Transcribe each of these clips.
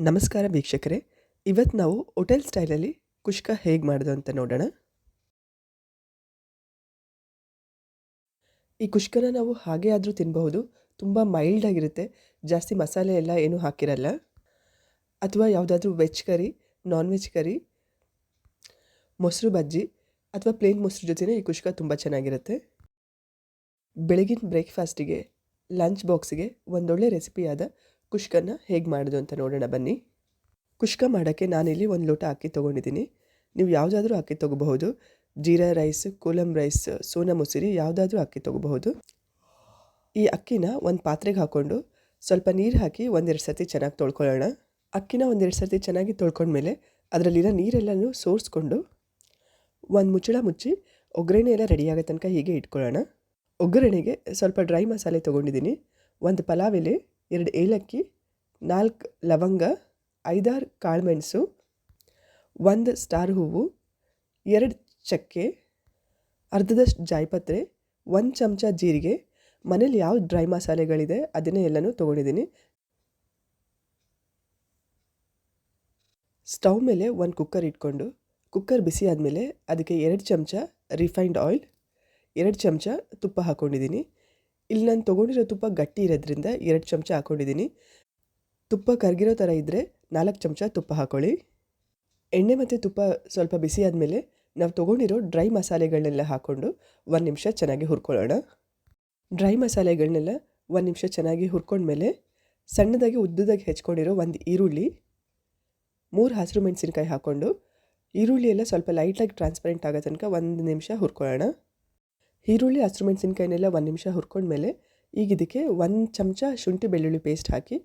ನಮಸ್ಕಾರ ವೀಕ್ಷಕರೇ, ಇವತ್ತು ನಾವು ಹೋಟೆಲ್ ಸ್ಟೈಲಲ್ಲಿ ಕುಷ್ಕ ಹೇಗೆ ಮಾಡೋದು ಅಂತ ನೋಡೋಣ. ಈ ಕುಷ್ಕನ ನಾವು ಹಾಗೆ ಆದರೂ ತಿನ್ನಬಹುದು. ತುಂಬ ಮೈಲ್ಡ್ ಆಗಿರುತ್ತೆ, ಜಾಸ್ತಿ ಮಸಾಲೆ ಎಲ್ಲ ಏನೂ ಹಾಕಿರಲ್ಲ. ಅಥವಾ ಯಾವುದಾದ್ರೂ ವೆಜ್ ಕರಿ, ನಾನ್ ವೆಜ್ ಕರಿ, ಮೊಸರು ಬಜ್ಜಿ ಅಥವಾ ಪ್ಲೇನ್ ಮೊಸರು ಜೊತೆನೇ ಈ ಕುಷ್ಕ ತುಂಬ ಚೆನ್ನಾಗಿರುತ್ತೆ. ಬೆಳಗಿನ ಬ್ರೇಕ್ಫಾಸ್ಟಿಗೆ, ಲಂಚ್ ಬಾಕ್ಸಿಗೆ ಒಂದೊಳ್ಳೆ ರೆಸಿಪಿಯಾದ ಕುಷ್ಕನ ಹೇಗೆ ಮಾಡೋದು ಅಂತ ನೋಡೋಣ ಬನ್ನಿ. ಕುಷ್ಕ ಮಾಡೋಕ್ಕೆ ನಾನಿಲ್ಲಿ 1 ಲೋಟ ಅಕ್ಕಿ ತೊಗೊಂಡಿದ್ದೀನಿ. ನೀವು ಯಾವುದಾದ್ರೂ ಅಕ್ಕಿ ತೊಗೋಬಹುದು. ಜೀರಾ ರೈಸ್, ಕೋಲಂ ರೈಸ್, ಸೋನಾ ಮಸೂರಿ ಯಾವುದಾದ್ರೂ ಅಕ್ಕಿ ತೊಗೋಬಹುದು. ಈ ಅಕ್ಕಿನ ಒಂದು ಪಾತ್ರೆಗೆ ಹಾಕ್ಕೊಂಡು ಸ್ವಲ್ಪ ನೀರು ಹಾಕಿ 1-2 ಸರ್ತಿ ಚೆನ್ನಾಗಿ ತೊಳ್ಕೊಳ್ಳೋಣ. ಅಕ್ಕಿನ 1-2 ಸರ್ತಿ ಚೆನ್ನಾಗಿ ತೊಳ್ಕೊಂಡ್ಮೇಲೆ ಅದರಲ್ಲಿರೋ ನೀರೆಲ್ಲನೂ ಸೋರಿಸ್ಕೊಂಡು ಒಂದು ಮುಚ್ಚಳ ಮುಚ್ಚಿ ಒಗ್ಗರಣೆ ಎಲ್ಲ ರೆಡಿಯಾಗೋ ತನಕ ಹೀಗೆ ಇಟ್ಕೊಳ್ಳೋಣ. ಒಗ್ಗರಣೆಗೆ ಸ್ವಲ್ಪ ಡ್ರೈ ಮಸಾಲೆ ತೊಗೊಂಡಿದ್ದೀನಿ. 1 ಪಲಾವ್ ಎಲೆ, 2 ಏಲಕ್ಕಿ, 4 ಲವಂಗ, 5-6 ಕಾಳುಮೆಣಸು, 1 ಸ್ಟಾರ್ ಹೂವು, 2 ಚಕ್ಕೆ, ಅರ್ಧದಷ್ಟು ಜಾಯಿಪತ್ರೆ, 1 ಚಮಚ ಜೀರಿಗೆ. ಮನೇಲಿ ಯಾವ ಡ್ರೈ ಮಸಾಲೆಗಳಿದೆ ಅದನ್ನೇ ಎಲ್ಲನೂ ತೊಗೊಂಡಿದ್ದೀನಿ. ಸ್ಟವ್ ಮೇಲೆ 1 ಕುಕ್ಕರ್ ಇಟ್ಕೊಂಡು ಕುಕ್ಕರ್ ಬಿಸಿ ಆದಮೇಲೆ ಅದಕ್ಕೆ 2 ಚಮಚ ರಿಫೈನ್ಡ್ ಆಯಿಲ್, 2 ಚಮಚ ತುಪ್ಪ ಹಾಕ್ಕೊಂಡಿದ್ದೀನಿ. ಇಲ್ಲಿ ನಾನು ತೊಗೊಂಡಿರೋ ತುಪ್ಪ ಗಟ್ಟಿ ಇರೋದ್ರಿಂದ 2 ಚಮಚ ಹಾಕ್ಕೊಂಡಿದ್ದೀನಿ. ತುಪ್ಪ ಕರಗಿರೋ ಥರ ಇದ್ದರೆ 4 ಚಮಚ ತುಪ್ಪ ಹಾಕ್ಕೊಳ್ಳಿ. ಎಣ್ಣೆ ಮತ್ತು ತುಪ್ಪ ಸ್ವಲ್ಪ ಬಿಸಿ ಆದಮೇಲೆ ನಾವು ತೊಗೊಂಡಿರೋ ಡ್ರೈ ಮಸಾಲೆಗಳನ್ನೆಲ್ಲ ಹಾಕ್ಕೊಂಡು 1 ನಿಮಿಷ ಚೆನ್ನಾಗಿ ಹುರ್ಕೊಳ್ಳೋಣ. ಡ್ರೈ ಮಸಾಲೆಗಳನ್ನೆಲ್ಲ 1 ನಿಮಿಷ ಚೆನ್ನಾಗಿ ಹುರ್ಕೊಂಡ್ಮೇಲೆ ಸಣ್ಣದಾಗಿ ಉದ್ದುದಾಗಿ ಹೆಚ್ಕೊಂಡಿರೋ 1 ಈರುಳ್ಳಿ, 3 ಹಸಿರು ಮೆಣಸಿನ್ಕಾಯಿ ಹಾಕ್ಕೊಂಡು ಈರುಳ್ಳಿ ಎಲ್ಲ ಸ್ವಲ್ಪ ಲೈಟಾಗಿ ಟ್ರಾನ್ಸ್ಪರೆಂಟ್ ಆಗೋ ತನಕ 1 ನಿಮಿಷ ಹುರ್ಕೊಳ್ಳೋಣ. ಈರುಳ್ಳಿ, ಹಸಿರು ಮೆಣಸಿನ್ಕಾಯಿನೆಲ್ಲ 1 ನಿಮಿಷ ಹುರ್ಕೊಂಡ್ಮೇಲೆ ಈಗ ಇದಕ್ಕೆ 1 ಚಮಚ ಶುಂಠಿ ಬೆಳ್ಳುಳ್ಳಿ ಪೇಸ್ಟ್ ಹಾಕಿ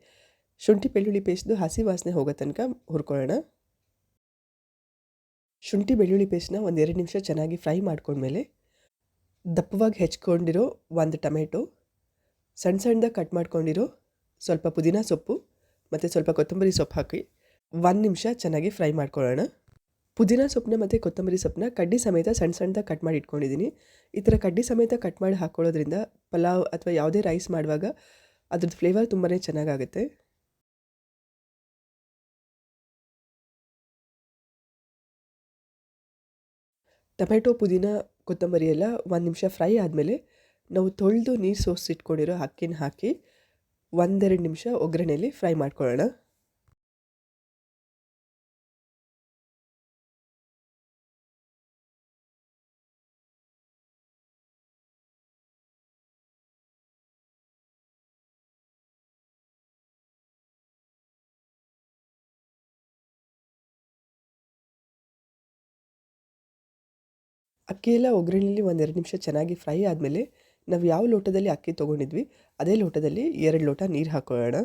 ಶುಂಠಿ ಬೆಳ್ಳುಳ್ಳಿ ಪೇಸ್ಟ್ದು ಹಸಿ ವಾಸನೆ ಹೋಗೋ ತನಕ ಹುರ್ಕೊಳ್ಳೋಣ. ಶುಂಠಿ ಬೆಳ್ಳುಳ್ಳಿ ಪೇಸ್ಟ್ನ 1-2 ನಿಮಿಷ ಚೆನ್ನಾಗಿ ಫ್ರೈ ಮಾಡ್ಕೊಂಡ್ಮೇಲೆ ದಪ್ಪವಾಗಿ ಹೆಚ್ಕೊಂಡಿರೋ 1 ಟೊಮೆಟೊ, ಸಣ್ಣ ಸಣ್ಣದಾಗಿ ಕಟ್ ಮಾಡ್ಕೊಂಡಿರೋ ಸ್ವಲ್ಪ ಪುದೀನ ಸೊಪ್ಪು ಮತ್ತು ಸ್ವಲ್ಪ ಕೊತ್ತಂಬರಿ ಸೊಪ್ಪು ಹಾಕಿ 1 ನಿಮಿಷ ಚೆನ್ನಾಗಿ ಫ್ರೈ ಮಾಡ್ಕೊಳ್ಳೋಣ. ಪುದೀನ ಸೊಪ್ಪನ್ನ ಮತ್ತು ಕೊತ್ತಂಬರಿ ಸೊಪ್ಪನ್ನ ಕಡ್ಡಿ ಸಮೇತ ಸಣ್ಣ ಸಣ್ಣದಾಗಿ ಕಟ್ ಮಾಡಿ ಇಟ್ಕೊಂಡಿದ್ದೀನಿ. ಈ ಥರ ಕಡ್ಡಿ ಸಮೇತ ಕಟ್ ಮಾಡಿ ಹಾಕ್ಕೊಳ್ಳೋದ್ರಿಂದ ಪಲಾವ್ ಅಥವಾ ಯಾವುದೇ ರೈಸ್ ಮಾಡುವಾಗ ಅದ್ರದ್ದು ಫ್ಲೇವರ್ ತುಂಬಾ ಚೆನ್ನಾಗಾಗುತ್ತೆ. ಟೊಮೆಟೊ, ಪುದೀನ, ಕೊತ್ತಂಬರಿ ಎಲ್ಲ 1 ನಿಮಿಷ ಫ್ರೈ ಆದಮೇಲೆ ನಾವು ತೊಳೆದು ನೀರು ಸೋಸಿಟ್ಕೊಂಡಿರೋ ಅಕ್ಕಿನ ಹಾಕಿ 1-2 ನಿಮಿಷ ಒಗ್ಗರಣೆಯಲ್ಲಿ ಫ್ರೈ ಮಾಡ್ಕೊಳ್ಳೋಣ. ಅಕ್ಕಿ ಎಲ್ಲ ಒಗ್ಗರಣೆಯಲ್ಲಿ 1-2 ನಿಮಿಷ ಚೆನ್ನಾಗಿ ಫ್ರೈ ಆದಮೇಲೆ ನಾವು ಯಾವ ಲೋಟದಲ್ಲಿ ಅಕ್ಕಿ ತೊಗೊಂಡಿದ್ವಿ ಅದೇ ಲೋಟದಲ್ಲಿ 2 ಲೋಟ ನೀರು ಹಾಕ್ಕೊಳ್ಳೋಣ.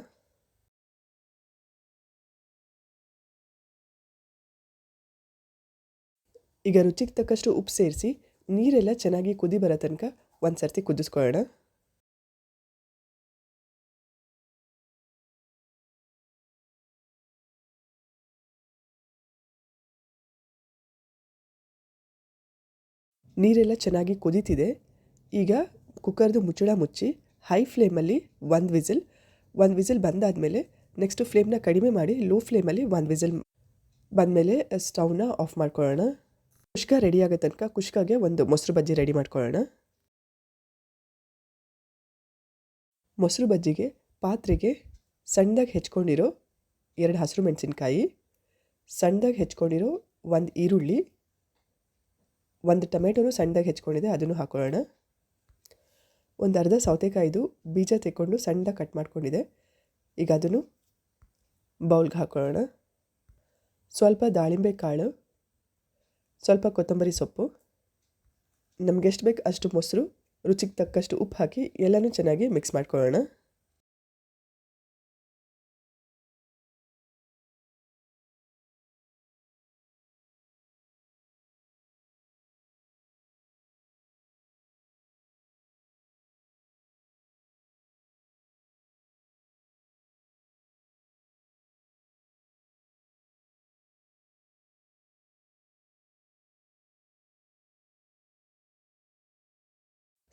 ಈಗ ರುಚಿಗೆ ತಕ್ಕಷ್ಟು ಉಪ್ಪು ಸೇರಿಸಿ ನೀರೆಲ್ಲ ಚೆನ್ನಾಗಿ ಕುದಿ ಬರೋ ತನಕ 1 ಸರ್ತಿ ಕುದಿಸ್ಕೊಳ್ಳೋಣ. ನೀರೆಲ್ಲ ಚೆನ್ನಾಗಿ ಕುದೀತಿದೆ. ಈಗ ಕುಕ್ಕರ್ದು ಮುಚ್ಚಳ ಮುಚ್ಚಿ ಹೈ ಫ್ಲೇಮಲ್ಲಿ 1 ವಿಸಿಲ್ ಬಂದಾದಮೇಲೆ ನೆಕ್ಸ್ಟು ಫ್ಲೇಮ್ನ ಕಡಿಮೆ ಮಾಡಿ ಲೋ ಫ್ಲೇಮಲ್ಲಿ 1 ವಿಸಿಲ್ ಬಂದಮೇಲೆ ಸ್ಟವ್ನ ಆಫ್ ಮಾಡ್ಕೊಳ್ಳೋಣ. ಕುಷ್ಕ ರೆಡಿ ಆಗೋ ತನಕ ಕುಷ್ಕಾಗೆ 1 ಮೊಸರು ಬಜ್ಜಿ ರೆಡಿ ಮಾಡ್ಕೊಳ್ಳೋಣ. ಮೊಸರು ಬಜ್ಜಿಗೆ ಪಾತ್ರೆಗೆ ಸಣ್ಣದಾಗಿ ಹೆಚ್ಕೊಂಡಿರೋ 2 ಹಸಿರು ಮೆಣಸಿನ್ಕಾಯಿ, ಸಣ್ಣದಾಗಿ ಹೆಚ್ಕೊಂಡಿರೋ 1 ಈರುಳ್ಳಿ, 1 ಟೊಮೆಟೊನೂ ಸಣ್ಣದಾಗಿ ಹೆಚ್ಕೊಂಡಿದೆ ಅದನ್ನು ಹಾಕ್ಕೊಳ್ಳೋಣ. 1 ಅರ್ಧ ಸೌತೆಕಾಯಿದು ಬೀಜ ತೆಕ್ಕೊಂಡು ಸಣ್ಣದಾಗಿ ಕಟ್ ಮಾಡ್ಕೊಂಡಿದೆ, ಈಗ ಅದನ್ನು ಬೌಲ್ಗೆ ಹಾಕ್ಕೊಳ್ಳೋಣ. ಸ್ವಲ್ಪ ದಾಳಿಂಬೆ ಕಾಳು, ಸ್ವಲ್ಪ ಕೊತ್ತಂಬರಿ ಸೊಪ್ಪು, ನಮ್ಗೆ ಎಷ್ಟು ಬೇಕು ಅಷ್ಟು ಮೊಸರು, ರುಚಿಗೆ ತಕ್ಕಷ್ಟು ಉಪ್ಪು ಹಾಕಿ ಎಲ್ಲನೂ ಚೆನ್ನಾಗಿ ಮಿಕ್ಸ್ ಮಾಡ್ಕೊಳ್ಳೋಣ.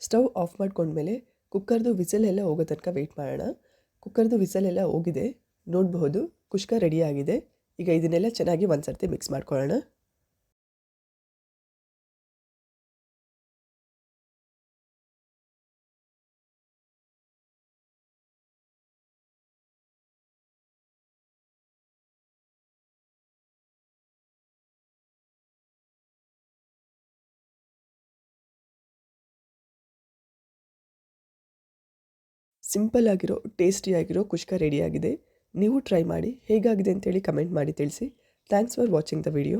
ಸ್ಟವ್ ಆಫ್ ಮಾಡ್ಕೊಂಡ್ಮೇಲೆ ಕುಕ್ಕರ್ದು ವಿಸಲ್ ಎಲ್ಲ ಹೋಗೋ ತನಕ ವೆಯ್ಟ್ ಮಾಡೋಣ. ಕುಕ್ಕರ್ದು ವಿಸಲ್ ಎಲ್ಲ ಹೋಗಿದೆ ನೋಡಬಹುದು. ಕುಷ್ಕ ರೆಡಿಯಾಗಿದೆ. ಈಗ ಇದನ್ನೆಲ್ಲ ಚೆನ್ನಾಗಿ ಒಂದು ಸರ್ತಿ ಮಿಕ್ಸ್ ಮಾಡ್ಕೊಳ್ಳೋಣ. ಸಿಂಪಲ್ ಆಗಿರೋ ಟೇಸ್ಟಿಯಾಗಿರೋ ಕುಷ್ಕ ರೆಡಿಯಾಗಿದೆ. ನೀವು ಟ್ರೈ ಮಾಡಿ, ಹೇಗಾಗಿದೆ ಅಂತೇಳಿ ಕಮೆಂಟ್ ಮಾಡಿ ತಿಳಿಸಿ. Thanks for watching the video.